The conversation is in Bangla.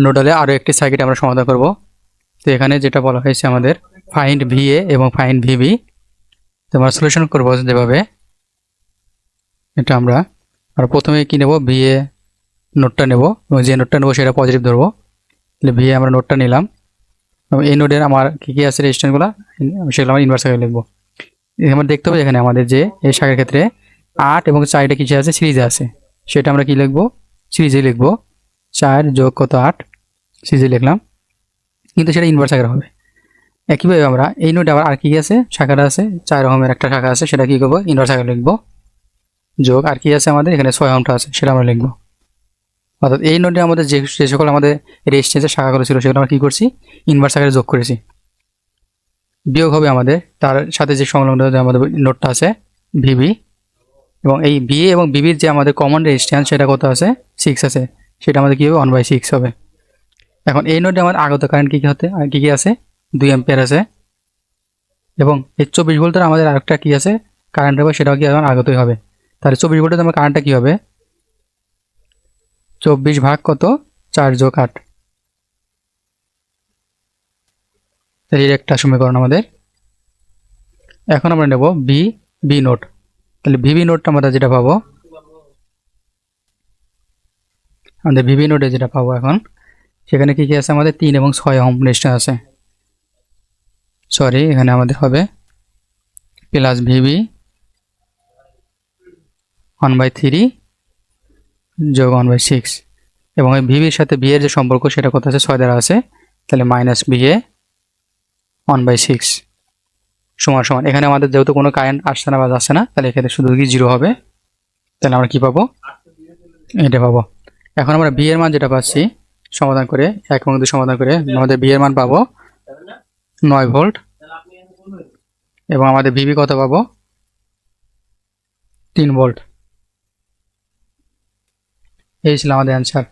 নোডালে আরও একটি সার্কিট আমরা সমাধান করব। তো এখানে যেটা বলা হয়েছে আমাদের ফাইন্ড ভিএ এবং ফাইন্ড ভিবি, তো আমরা সলিউশন করবো যেভাবে, এটা আমরা প্রথমে কি নেব, ভিএ নোটটা নেব এবং যে নোটটা নেবো সেটা পজিটিভ ধরবো। তাহলে ভিএ আমরা নোটটা নিলাম এবং এই নোডের আমার কী কী আছে রেজিস্ট্যান্সগুলো সেগুলো আমরা ইনভার্স সার্কিট লিখবো। আমরা দেখতে হবে এখানে আমাদের যে এই শাখার ক্ষেত্রে 8 এবং 4টা কিসে আছে, সিরিজে আছে, সেটা আমরা কি লিখবো, সিরিজে লিখবো। 4 যোগ কত 8 সিরিজে লিখলাম, কিন্তু সেটা ইনভার্স আকারে হবে। একইভাবে আমরা এই নোটে আবার আর কি আছে, শাখাটা আছে 4 ওহমের একটা শাখা আছে, সেটা কি করবো, ইনভার্স আকারে লিখবো। যোগ আর কি আছে আমাদের এখানে 6 ওহমটা আছে, সেটা আমরা লিখবো। অর্থাৎ এই নোটে আমাদের যে সকল আমাদের রেজিস্ট্যান্সের শাখাগুলো ছিল সেগুলো আমরা কি করছি, ইনভার্স আকারে যোগ করেছি। বিয়োগ হবে আমাদের তার সাথে যে সংলগ্ন যে আমাদের নোটটা আছে ভিবি, এবং এই ভিএ এবং ভিবির যে আমাদের কমন রেজিস্ট্যান্স সেটা কত আছে, 6 আছে, সেটা আমাদের কী হবে, 1/6 হবে। এখন এই নোটে আমার আগত কারেন্ট কী কী হতে কী কী আছে, 2 অ্যাম্পিয়ার আছে, এবং এই 24 ভোল্টের আমাদের আরেকটা কী আছে কারেন্ট হবে, সেটাও কি আমার আগতই হবে। তাহলে 24 ভোল্টের আমার কারেন্টটা কী হবে, 24 ভাগ কত, 4 যোগ 8, এর একটা সমীকরণ আমাদের। এখন আমরা নেব বি নোট। তাহলে ভিবি নোটটা আমরা যেটা পাবো, আমাদের ভিবি নোটে যেটা পাবো এখন, সেখানে কী কী আছে আমাদের 3 এবং 6 ওহম রেজিস্ট্যান্স আছে। সরি, এখানে আমাদের হবে প্লাস ভিবি 1/3 যোগ 1/6, এবং এই ভিবির সাথে বি এর যে সম্পর্ক সেটা কত আছে, 6 দ্বারা আছে, তাহলে মাইনাস ভিএ 1/6 সমান সমান, এখানে আমাদের যেহেতু কোনো কারেন্ট আসছে না বা যাচ্ছে না, তাহলে এখানে শুধু কি 0 হবে। তাহলে আমরা কি পাবো, এটা পাবো। এখন আমরা বি এর মান যেটা পাচ্ছি সমাধান করে, 1 এবং 2 সমাধান করে আমাদের বি এর মান পাবো 9 ভোল্ট, এবং আমাদের ভিবি কত পাবো, 3 ভোল্ট। এই ছিল আমাদের অ্যান্সার।